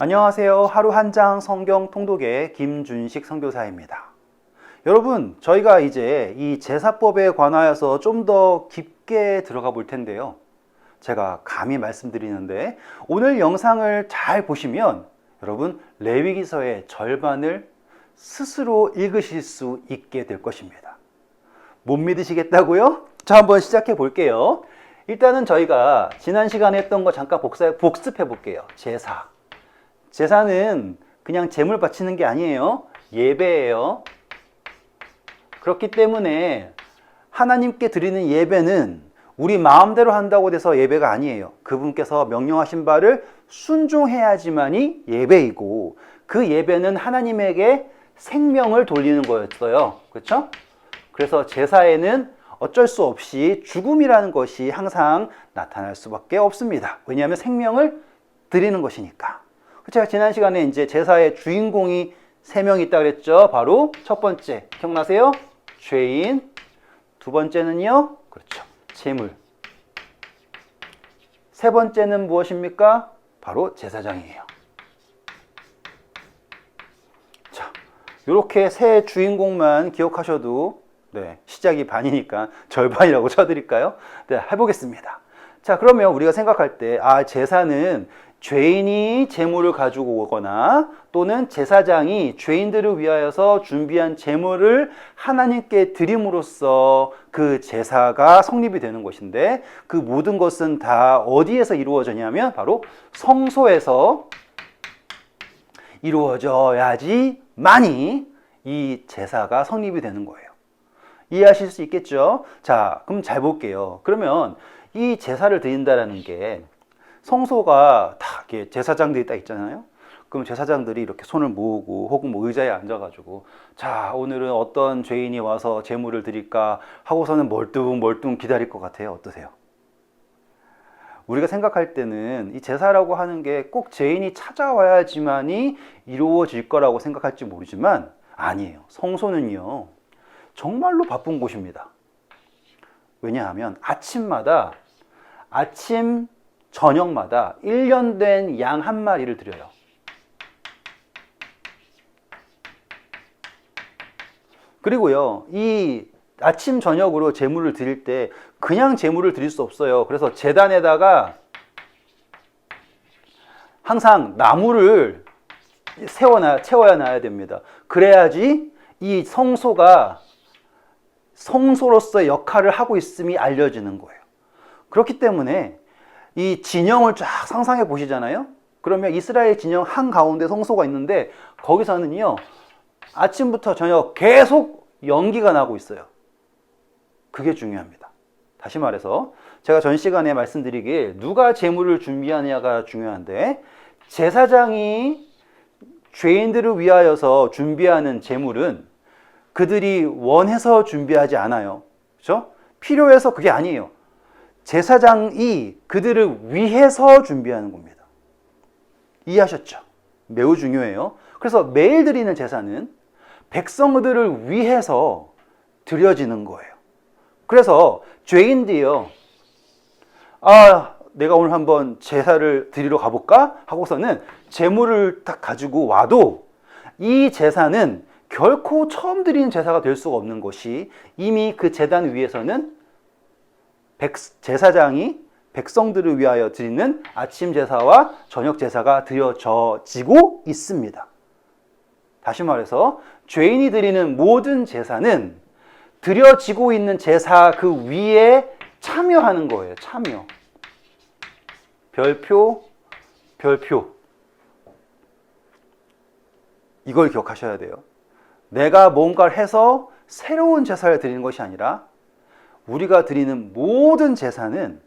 안녕하세요. 하루 한 장 성경 통독의 김준식 선교사입니다. 여러분, 저희가 이제 이 제사법에 관하여서 좀 더 깊게 들어가 볼 텐데요. 제가 감히 말씀드리는데 오늘 영상을 잘 보시면 여러분 레위기서의 절반을 스스로 읽으실 수 있게 될 것입니다. 못 믿으시겠다고요? 자, 한번 시작해 볼게요. 일단은 저희가 지난 시간에 했던 거 잠깐 복습해 볼게요. 제사는 그냥 제물 바치는 게 아니에요. 예배예요. 그렇기 때문에 하나님께 드리는 예배는 우리 마음대로 한다고 돼서 예배가 아니에요. 그분께서 명령하신 바를 순종해야지만이 예배이고, 그 예배는 하나님에게 생명을 돌리는 거였어요. 그렇죠? 그래서 제사에는 어쩔 수 없이 죽음이라는 것이 항상 나타날 수밖에 없습니다. 왜냐하면 생명을 드리는 것이니까. 제가 지난 시간에 이제 제사의 주인공이 3명 있다 그랬죠. 바로 첫 번째, 기억나세요? 죄인. 두 번째는요, 그렇죠, 제물. 세 번째는 무엇입니까? 바로 제사장이에요. 자, 이렇게 세 주인공만 기억하셔도 시작이 반이니까 절반이라고 쳐드릴까요? 네, 해보겠습니다. 자, 그러면 우리가 생각할 때 제사는 죄인이 제물을 가지고 오거나 또는 제사장이 죄인들을 위하여서 준비한 제물을 하나님께 드림으로써 그 제사가 성립이 되는 것인데, 그 모든 것은 다 어디에서 이루어지냐면 바로 성소에서 이루어져야지만이 이 제사가 성립이 되는 거예요. 이해하실 수 있겠죠? 자, 그럼 잘 볼게요. 그러면 이 제사를 드린다라는 게 성소가 다 이렇게 제사장들이 딱 있잖아요. 그럼 제사장들이 이렇게 손을 모으고 혹은 뭐 의자에 앉아가지고, 자, 오늘은 어떤 죄인이 와서 제물을 드릴까 하고서는 멀뚱멀뚱 기다릴 것 같아요. 어떠세요? 우리가 생각할 때는 이 제사라고 하는 게 꼭 죄인이 찾아와야지만이 이루어질 거라고 생각할지 모르지만 아니에요. 성소는요, 정말로 바쁜 곳입니다. 왜냐하면 저녁마다 1년 된 양 한 마리를 드려요. 그리고요, 이 아침 저녁으로 제물을 드릴 때 그냥 제물을 드릴 수 없어요. 그래서 제단에다가 항상 나무를 채워야 놔야 됩니다. 그래야지 이 성소가 성소로서의 역할을 하고 있음이 알려지는 거예요. 그렇기 때문에 이 진영을 쫙 상상해 보시잖아요. 그러면 이스라엘 진영 한가운데 성소가 있는데, 거기서는요 아침부터 저녁 계속 연기가 나고 있어요. 그게 중요합니다. 다시 말해서 제가 전 시간에 말씀드리길, 누가 제물을 준비하느냐가 중요한데, 제사장이 죄인들을 위하여서 준비하는 제물은 그들이 원해서 준비하지 않아요. 그렇죠? 필요해서 그게 아니에요. 제사장이 그들을 위해서 준비하는 겁니다. 이해하셨죠? 매우 중요해요. 그래서 매일 드리는 제사는 백성들을 위해서 드려지는 거예요. 그래서 죄인들이요, 내가 오늘 한번 제사를 드리러 가볼까? 하고서는 제물을 딱 가지고 와도 이 제사는 결코 처음 드리는 제사가 될 수가 없는 것이, 이미 그 제단 위에서는 제사장이 백성들을 위하여 드리는 아침 제사와 저녁 제사가 드려지고 있습니다. 다시 말해서 죄인이 드리는 모든 제사는 드려지고 있는 제사 그 위에 참여하는 거예요. 참여. 별표. 이걸 기억하셔야 돼요. 내가 뭔가를 해서 새로운 제사를 드리는 것이 아니라, 우리가 드리는 모든 제사는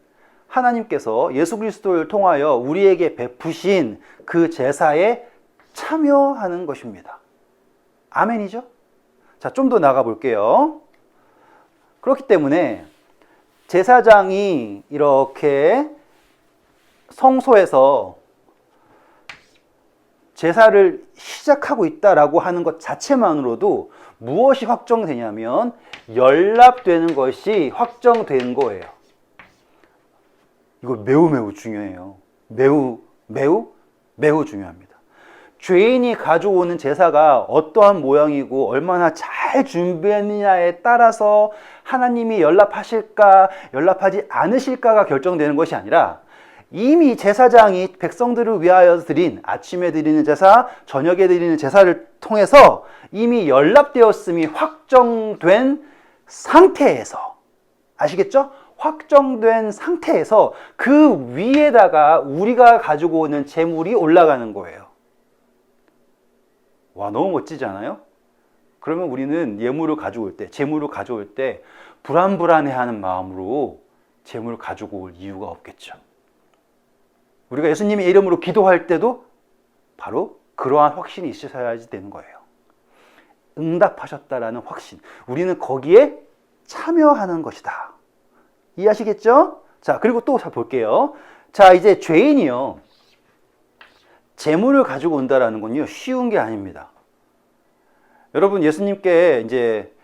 하나님께서 예수 그리스도를 통하여 우리에게 베푸신 그 제사에 참여하는 것입니다. 아멘이죠? 자, 좀 더 나가 볼게요. 그렇기 때문에 제사장이 이렇게 성소에서 제사를 시작하고 있다라고 하는 것 자체만으로도 무엇이 확정되냐면 연락되는 것이 확정된 거예요. 이거 매우 중요해요. 매우 중요합니다. 죄인이 가져오는 제사가 어떠한 모양이고 얼마나 잘 준비했느냐에 따라서 하나님이 연락하실까 연락하지 않으실까가 결정되는 것이 아니라 이미 제사장이 백성들을 위하여 드린 아침에 드리는 제사, 저녁에 드리는 제사를 통해서 이미 연락되었음이 확정된 상태에서, 아시겠죠? 확정된 상태에서 그 위에다가 우리가 가지고 오는 제물이 올라가는 거예요. 와, 너무 멋지지 않아요? 그러면 우리는 예물을 가져올 때, 제물을 가져올 때 불안불안해하는 마음으로 제물을 가지고 올 이유가 없겠죠. 우리가 예수님의 이름으로 기도할 때도 바로 그러한 확신이 있으셔야지 되는 거예요. 응답하셨다라는 확신. 우리는 거기에 참여하는 것이다. 이해하시겠죠? 자, 그리고 또 볼게요. 자, 이제 죄인이요. 제물을 가지고 온다라는 건요, 쉬운 게 아닙니다. 여러분, 예수님께 이제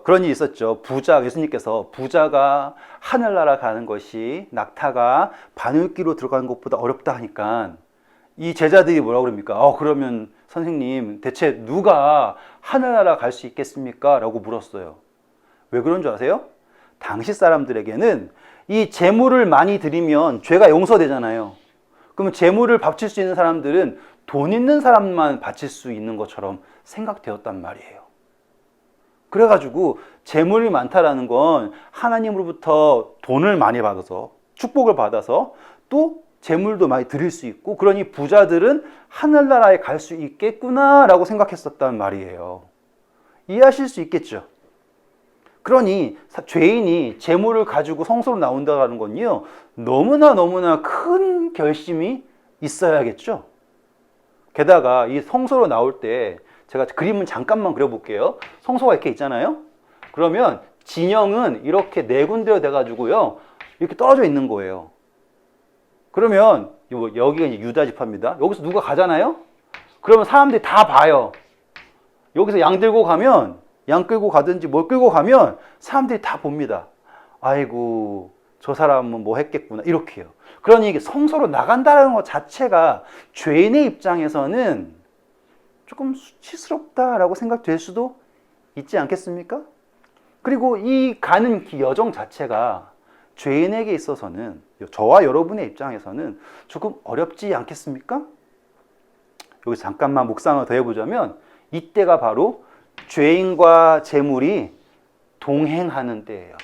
그런 일이 있었죠. 예수님께서 부자가 하늘나라 가는 것이 낙타가 바늘귀로 들어가는 것보다 어렵다 하니까 이 제자들이 뭐라고 그럽니까? 그러면 선생님, 대체 누가 하늘나라 갈 수 있겠습니까? 라고 물었어요. 왜 그런 줄 아세요? 당시 사람들에게는 이 제물을 많이 드리면 죄가 용서되잖아요. 그러면 제물을 바칠 수 있는 사람들은 돈 있는 사람만 바칠 수 있는 것처럼 생각되었단 말이에요. 그래가지고 제물이 많다라는 건 하나님으로부터 돈을 많이 받아서 축복을 받아서 또 제물도 많이 드릴 수 있고, 그러니 부자들은 하늘나라에 갈 수 있겠구나라고 생각했었단 말이에요. 이해하실 수 있겠죠? 그러니 죄인이 제물을 가지고 성소로 나온다는 건요, 너무나 큰 결심이 있어야겠죠. 게다가 이 성소로 나올 때 제가 그림은 잠깐만 그려볼게요. 성소가 이렇게 있잖아요. 그러면 진영은 이렇게 네 군데로 돼가지고요, 이렇게 떨어져 있는 거예요. 그러면 여기가 이제 유다 지파입니다. 여기서 누가 가잖아요. 그러면 사람들이 다 봐요. 여기서 양 들고 가면, 양 끌고 가든지 뭘 끌고 가면 사람들이 다 봅니다. 아이고, 저 사람은 뭐 했겠구나, 이렇게요. 그러니 이게 성소로 나간다는 것 자체가 죄인의 입장에서는 조금 수치스럽다라고 생각될 수도 있지 않겠습니까? 그리고 이 가는 여정 자체가 죄인에게 있어서는, 저와 여러분의 입장에서는 조금 어렵지 않겠습니까? 여기서 잠깐만 묵상을 더 해보자면, 이때가 바로 죄인과 제물이 동행하는 때예요.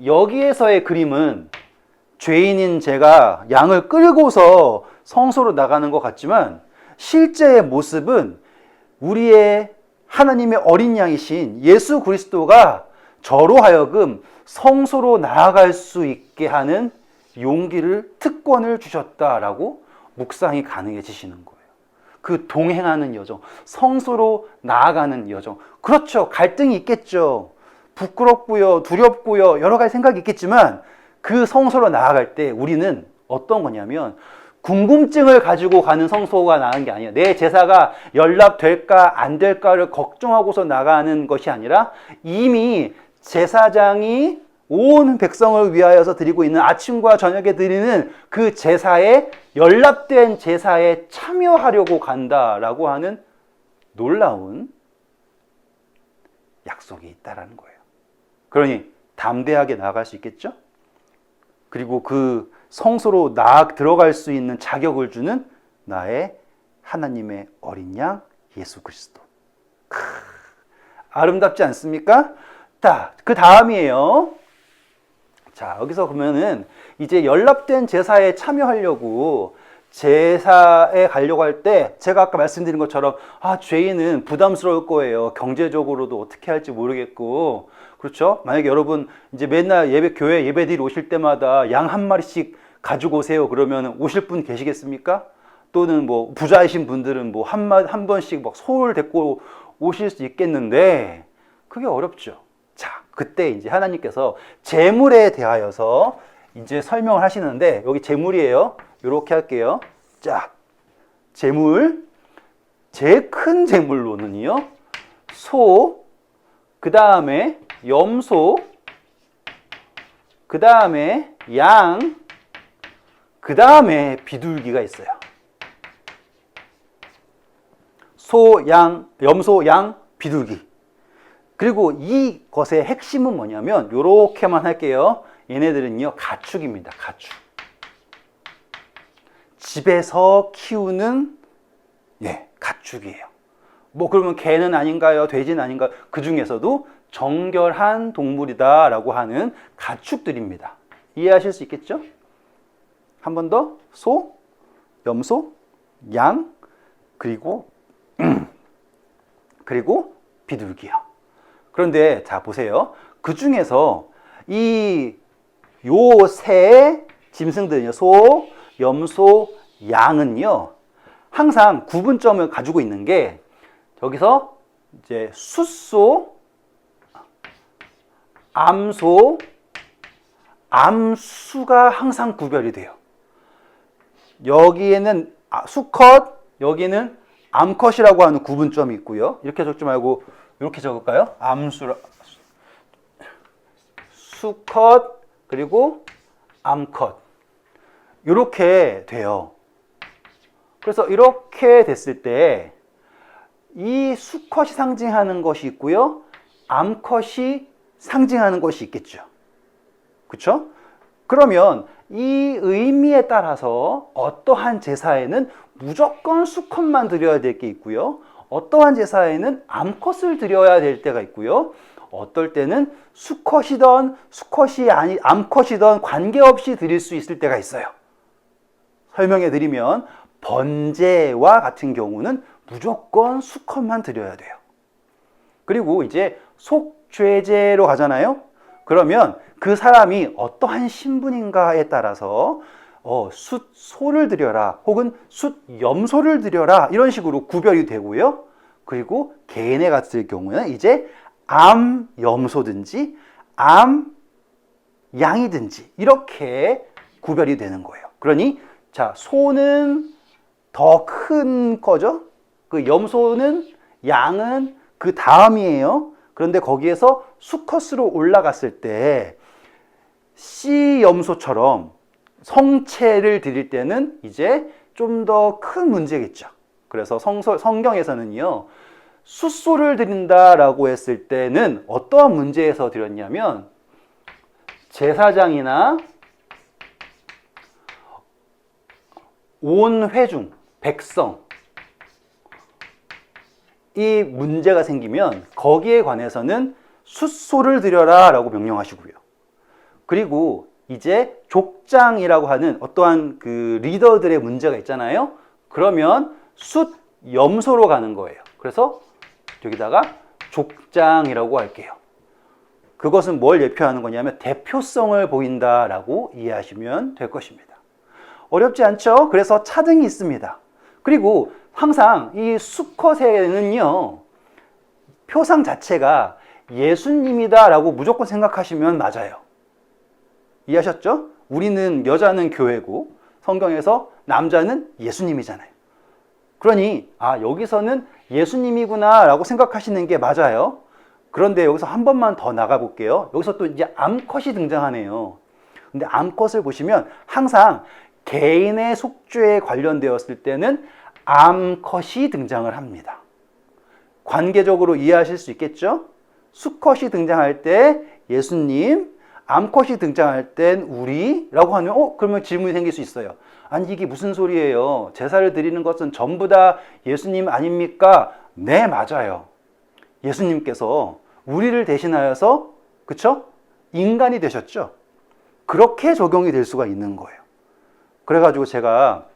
여기에서의 그림은 죄인인 제가 양을 끌고서 성소로 나가는 것 같지만, 실제의 모습은 우리의 하나님의 어린 양이신 예수 그리스도가 저로 하여금 성소로 나아갈 수 있게 하는 용기를, 특권을 주셨다라고 묵상이 가능해지시는 거예요. 그 동행하는 여정, 성소로 나아가는 여정. 그렇죠. 갈등이 있겠죠. 부끄럽고요, 두렵고요, 여러 가지 생각이 있겠지만 그 성소로 나아갈 때 우리는 어떤 거냐면, 궁금증을 가지고 가는 성소가 나가는 게 아니에요. 내 제사가 연락될까 안 될까를 걱정하고서 나가는 것이 아니라 이미 제사장이 온 백성을 위하여서 드리고 있는 아침과 저녁에 드리는 그 제사에, 연락된 제사에 참여하려고 간다라고 하는 놀라운 약속이 있다라는 거예요. 그러니 담대하게 나아갈 수 있겠죠? 그리고 그 성소로 들어갈 수 있는 자격을 주는 나의 하나님의 어린 양 예수 그리스도. 아름답지 않습니까? 그 다음이에요. 자, 여기서 보면은 이제 연락된 제사에 참여하려고, 제사에 가려고 할 때 제가 아까 말씀드린 것처럼 죄인은 부담스러울 거예요. 경제적으로도 어떻게 할지 모르겠고, 그렇죠? 만약에 여러분 이제 맨날 교회 예배드리러 오실 때마다 양 한 마리씩 가지고 오세요. 그러면 오실 분 계시겠습니까? 또는 뭐 부자이신 분들은 뭐 한 번씩 막 소를 데리고 오실 수 있겠는데 그게 어렵죠. 자, 그때 이제 하나님께서 제물에 대하여서 이제 설명을 하시는데, 여기 제물이에요. 이렇게 할게요. 자, 제물, 제일 큰 제물로는요, 소, 그 다음에 염소, 그 다음에 양, 그 다음에 비둘기가 있어요. 소, 양, 염소, 양, 비둘기. 그리고 이것의 핵심은 뭐냐면 요렇게만 할게요. 얘네들은요 가축입니다. 가축. 집에서 키우는 가축이에요. 뭐 그러면 개는 아닌가요? 돼지는 아닌가요? 그 중에서도 정결한 동물이다 라고 하는 가축들입니다. 이해하실 수 있겠죠? 한 번 더. 소, 염소, 양, 그리고 비둘기요. 그런데 자 보세요. 그 중에서 요 세 짐승들은요, 소, 염소, 양은요, 항상 구분점을 가지고 있는 게 여기서 이제 숫소, 암소, 암수가 항상 구별이 돼요. 여기에는 수컷, 여기는 암컷이라고 하는 구분점이 있고요. 이렇게 적지 말고 이렇게 적을까요? 수컷, 그리고 암컷. 이렇게 돼요. 그래서 이렇게 됐을 때 이 수컷이 상징하는 것이 있고요. 암컷이 상징하는 것이 있겠죠. 그렇죠? 그러면 이 의미에 따라서 어떠한 제사에는 무조건 수컷만 드려야 될 게 있고요. 어떠한 제사에는 암컷을 드려야 될 때가 있고요. 어떨 때는 수컷이든 암컷이든 관계없이 드릴 수 있을 때가 있어요. 설명해 드리면 번제와 같은 경우는 무조건 수컷만 드려야 돼요. 그리고 이제 속죄제로 가잖아요. 그러면 그 사람이 어떠한 신분인가에 따라서 숫소를 드려라 혹은 숫염소를 드려라 이런 식으로 구별이 되고요. 그리고 개인에 같을 경우는 이제 암염소든지 암양이든지 이렇게 구별이 되는 거예요. 그러니 자, 소는 더 큰 거죠. 그 염소는, 양은 그 다음이에요. 그런데 거기에서 수컷으로 올라갔을 때 C염소처럼 성체를 드릴 때는 이제 좀 더 큰 문제겠죠. 그래서 성경에서는요, 숫소를 드린다라고 했을 때는 어떠한 문제에서 드렸냐면 제사장이나 온 회중, 백성, 이 문제가 생기면 거기에 관해서는 숫소를 드려라 라고 명령하시고요. 그리고 이제 족장이라고 하는 어떠한 그 리더들의 문제가 있잖아요. 그러면 숫염소로 가는 거예요. 그래서 여기다가 족장이라고 할게요. 그것은 뭘 예표하는 거냐면 대표성을 보인다라고 이해하시면 될 것입니다. 어렵지 않죠? 그래서 차등이 있습니다. 그리고 항상 이 수컷에는요, 표상 자체가 예수님이다라고 무조건 생각하시면 맞아요. 이해하셨죠? 우리는 여자는 교회고 성경에서 남자는 예수님이잖아요. 그러니 여기서는 예수님이구나 라고 생각하시는 게 맞아요. 그런데 여기서 한 번만 더 나가 볼게요. 여기서 또 이제 암컷이 등장하네요. 근데 암컷을 보시면 항상 개인의 속죄에 관련되었을 때는 암컷이 등장을 합니다. 관계적으로 이해하실 수 있겠죠? 수컷이 등장할 때 예수님, 암컷이 등장할 땐 우리라고 하면 그러면 질문이 생길 수 있어요. 아니 이게 무슨 소리예요? 제사를 드리는 것은 전부 다 예수님 아닙니까? 네, 맞아요. 예수님께서 우리를 대신하여서 그쵸? 인간이 되셨죠? 그렇게 적용이 될 수가 있는 거예요. 그래가지고 제가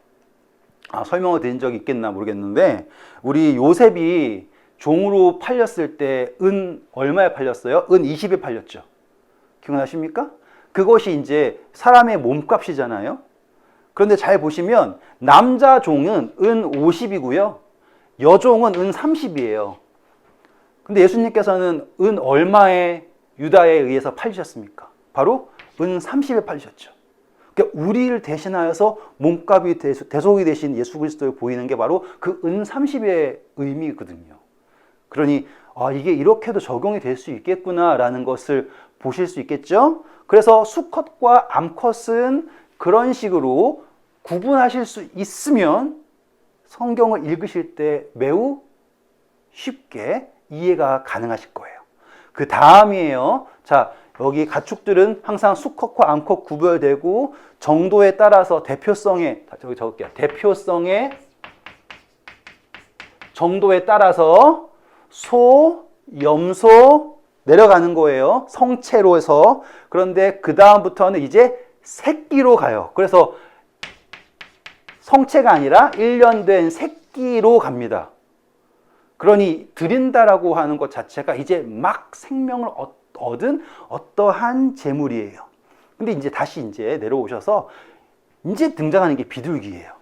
설명을 드린 적이 있겠나 모르겠는데 우리 요셉이 종으로 팔렸을 때 은 얼마에 팔렸어요? 은 20에 팔렸죠. 기억나십니까? 그것이 이제 사람의 몸값이잖아요. 그런데 잘 보시면 남자 종은 은 50이고요. 여종은 은 30이에요. 근데 예수님께서는 은 얼마에 유다에 의해서 팔리셨습니까? 바로 은 30에 팔리셨죠. 그러니까 우리를 대신하여서 몸값이 대속이 되신 예수 그리스도를 보이는 게 바로 그 은 30의 의미거든요. 그러니 이게 이렇게도 적용이 될 수 있겠구나라는 것을 보실 수 있겠죠. 그래서 수컷과 암컷은 그런 식으로 구분하실 수 있으면 성경을 읽으실 때 매우 쉽게 이해가 가능하실 거예요. 그 다음이에요. 자, 여기 가축들은 항상 수컷과 암컷 구별되고 정도에 따라서 대표성의, 저기 적을게요. 대표성의 정도에 따라서 소, 염소 내려가는 거예요. 성체로 해서. 그런데 그 다음부터는 이제 새끼로 가요. 그래서 성체가 아니라 1년 된 새끼로 갑니다. 그러니 드린다라고 하는 것 자체가 이제 막 생명을 얻은 어떠한 재물이에요. 근데 이제 다시 이제 내려오셔서 이제 등장하는 게 비둘기예요.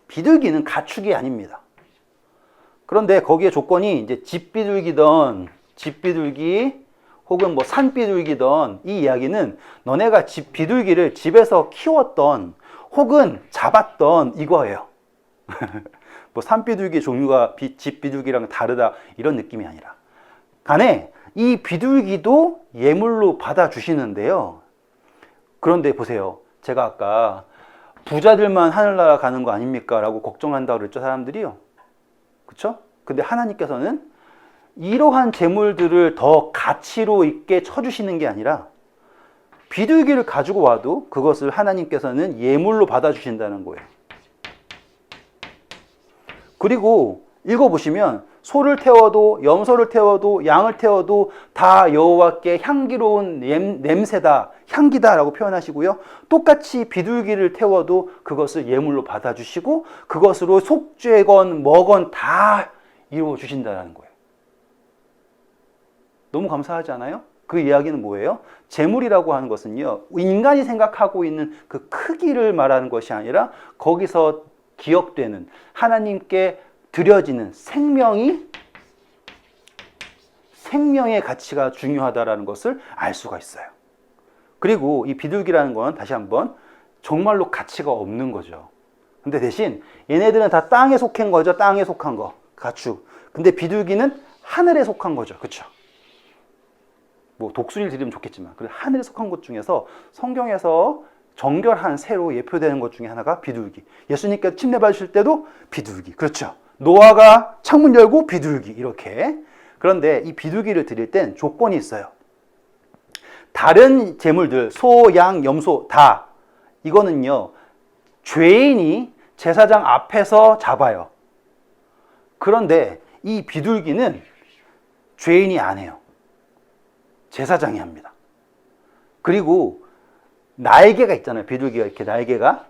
비둘기는 가축이 아닙니다. 그런데 거기에 조건이 이제 집비둘기든 집비둘기 혹은 뭐 산비둘기든 이 이야기는 너네가 비둘기를 집에서 키웠던 혹은 잡았던 이거예요. 뭐 산비둘기 종류가 집비둘기랑 다르다 이런 느낌이 아니라 간에 이 비둘기도 예물로 받아주시는데요. 그런데 보세요. 제가 아까 부자들만 하늘나라 가는 거 아닙니까? 라고 걱정한다고 그랬죠, 사람들이요. 그쵸? 근데 하나님께서는 이러한 재물들을 더 가치로 있게 쳐주시는 게 아니라 비둘기를 가지고 와도 그것을 하나님께서는 예물로 받아주신다는 거예요. 그리고 읽어보시면 소를 태워도 염소를 태워도 양을 태워도 다 여호와께 향기로운 냄새다, 향기다라고 표현하시고요. 똑같이 비둘기를 태워도 그것을 예물로 받아주시고 그것으로 속죄건 뭐건 다 이루어 주신다는 거예요. 너무 감사하지 않아요? 그 이야기는 뭐예요? 재물이라고 하는 것은요, 인간이 생각하고 있는 그 크기를 말하는 것이 아니라 거기서 기억되는 하나님께 드려지는 생명의 가치가 중요하다라는 것을 알 수가 있어요. 그리고 이 비둘기라는 건 다시 한번 정말로 가치가 없는 거죠. 근데 대신 얘네들은 다 땅에 속한 거죠. 땅에 속한 거, 가축. 근데 비둘기는 하늘에 속한 거죠. 그렇죠? 뭐 독수리를 드리면 좋겠지만 그래도 하늘에 속한 것 중에서 성경에서 정결한 새로 예표되는 것 중에 하나가 비둘기. 예수님께서 침례 받으실 때도 비둘기. 그렇죠? 노아가 창문 열고 비둘기 이렇게. 그런데 이 비둘기를 드릴 땐 조건이 있어요. 다른 재물들 소, 양, 염소 다 이거는요 죄인이 제사장 앞에서 잡아요. 그런데 이 비둘기는 죄인이 안 해요. 제사장이 합니다. 그리고 날개가 있잖아요. 비둘기가 이렇게 날개가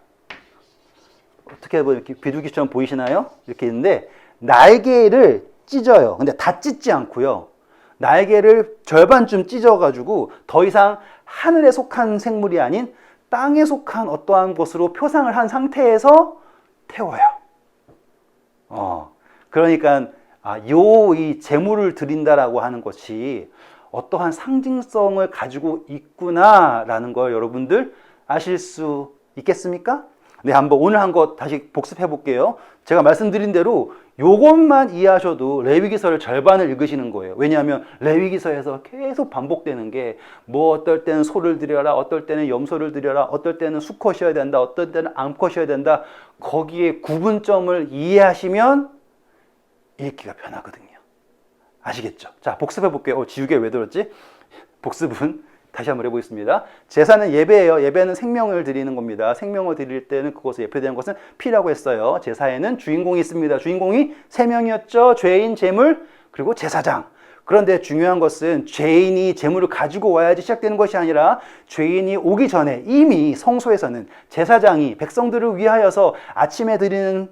어떻게 보면 이렇게 비둘기처럼 보이시나요? 이렇게 있는데 날개를 찢어요. 근데 다 찢지 않고요. 날개를 절반쯤 찢어가지고 더 이상 하늘에 속한 생물이 아닌 땅에 속한 어떠한 것으로 표상을 한 상태에서 태워요. 그러니까 이 재물을 드린다라고 하는 것이 어떠한 상징성을 가지고 있구나라는 걸 여러분들 아실 수 있겠습니까? 네, 한번 오늘 한 거 다시 복습해 볼게요. 제가 말씀드린 대로 요것만 이해하셔도 레위기서를 절반을 읽으시는 거예요. 왜냐하면 레위기서에서 계속 반복되는 게 뭐 어떨 때는 소를 드려라, 어떨 때는 염소를 드려라, 어떨 때는 수컷이어야 된다, 어떨 때는 암컷이어야 된다. 거기에 구분점을 이해하시면 읽기가 편하거든요. 아시겠죠? 자, 복습해 볼게요. 지우개 왜 들었지? 복습은 다시 한번 해보겠습니다. 제사는 예배예요. 예배는 생명을 드리는 겁니다. 생명을 드릴 때는 그것을 예표되는 것은 피라고 했어요. 제사에는 주인공이 있습니다. 주인공이 세 명이었죠. 죄인, 재물, 그리고 제사장. 그런데 중요한 것은 죄인이 재물을 가지고 와야지 시작되는 것이 아니라 죄인이 오기 전에 이미 성소에서는 제사장이 백성들을 위하여서 아침에 드리는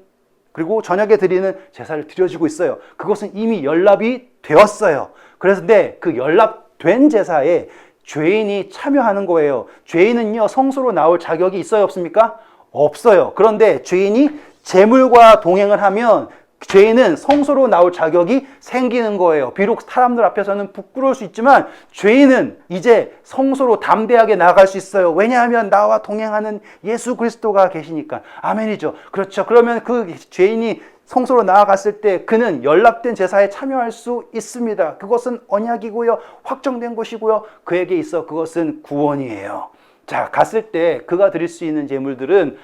그리고 저녁에 드리는 제사를 드려지고 있어요. 그것은 이미 연락이 되었어요. 그런데 그 연락된 제사에 죄인이 참여하는 거예요. 죄인은요, 성소로 나올 자격이 있어요, 없습니까? 없어요. 그런데 죄인이 제물과 동행을 하면 죄인은 성소로 나올 자격이 생기는 거예요. 비록 사람들 앞에서는 부끄러울 수 있지만 죄인은 이제 성소로 담대하게 나아갈 수 있어요. 왜냐하면 나와 동행하는 예수 그리스도가 계시니까. 아멘이죠. 그렇죠. 그러면 그 죄인이 성소로 나아갔을 때 그는 연락된 제사에 참여할 수 있습니다. 그것은 언약이고요. 확정된 것이고요. 그에게 있어 그것은 구원이에요. 자, 갔을 때 그가 드릴 수 있는 제물들은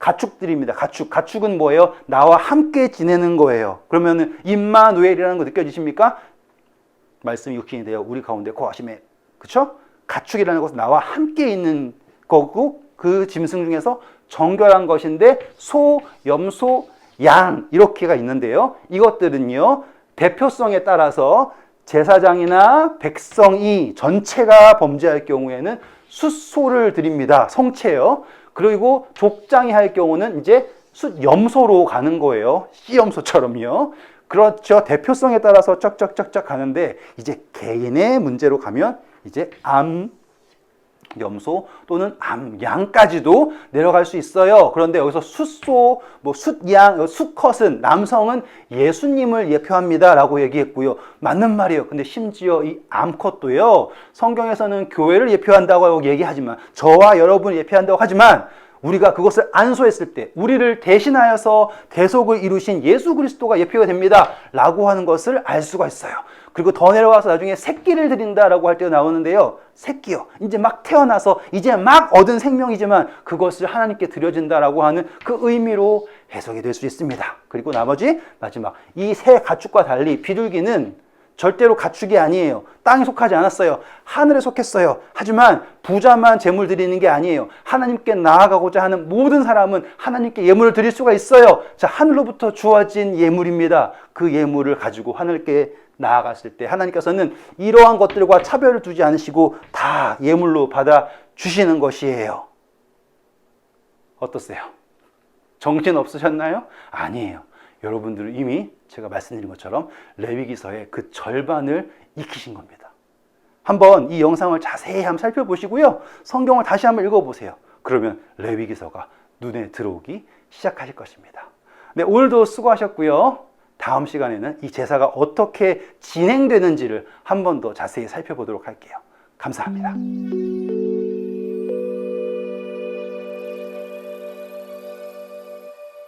가축들입니다. 가축은 뭐예요? 나와 함께 지내는 거예요. 그러면은 임마누엘이라는 거 느껴지십니까? 말씀이 육신이 되어 우리 가운데 거하심에, 그쵸? 가축이라는 것은 나와 함께 있는 거고, 그 짐승 중에서 정결한 것인데 소, 염소, 양 이렇게가 있는데요. 이것들은요, 대표성에 따라서 제사장이나 백성이 전체가 범죄할 경우에는 숫소를 드립니다. 성체요. 그리고 족장이 할 경우는 이제 숫염소로 가는 거예요. 씨염소처럼요. 그렇죠. 대표성에 따라서 쩍쩍쩍쩍 가는데, 이제 개인의 문제로 가면 이제 염소 또는 양까지도 내려갈 수 있어요. 그런데 여기서 숫소, 숫양, 수컷은, 남성은 예수님을 예표합니다 라고 얘기했고요. 맞는 말이에요. 근데 심지어 이 암컷도요, 성경에서는 교회를 예표한다고 얘기하지만, 저와 여러분을 예표한다고 하지만, 우리가 그것을 안수했을 때 우리를 대신하여서 대속을 이루신 예수 그리스도가 예표가 됩니다 라고 하는 것을 알 수가 있어요. 그리고 더 내려가서 나중에 새끼를 드린다라고 할 때가 나오는데요. 새끼요. 이제 막 태어나서 이제 막 얻은 생명이지만 그것을 하나님께 드려진다라고 하는 그 의미로 해석이 될 수 있습니다. 그리고 나머지 마지막, 이 새 가축과 달리 비둘기는 절대로 가축이 아니에요. 땅에 속하지 않았어요. 하늘에 속했어요. 하지만 부자만 제물 드리는 게 아니에요. 하나님께 나아가고자 하는 모든 사람은 하나님께 예물을 드릴 수가 있어요. 자, 하늘로부터 주어진 예물입니다. 그 예물을 가지고 하늘께 나아갔을 때 하나님께서는 이러한 것들과 차별을 두지 않으시고 다 예물로 받아 주시는 것이에요. 어떠세요? 정신 없으셨나요? 아니에요. 여러분들은 이미 제가 말씀드린 것처럼 레위기서의 그 절반을 익히신 겁니다. 한번 이 영상을 자세히 한번 살펴보시고요. 성경을 다시 한번 읽어보세요. 그러면 레위기서가 눈에 들어오기 시작하실 것입니다. 네, 오늘도 수고하셨고요. 다음 시간에는 이 제사가 어떻게 진행되는지를 한 번 더 자세히 살펴보도록 할게요. 감사합니다.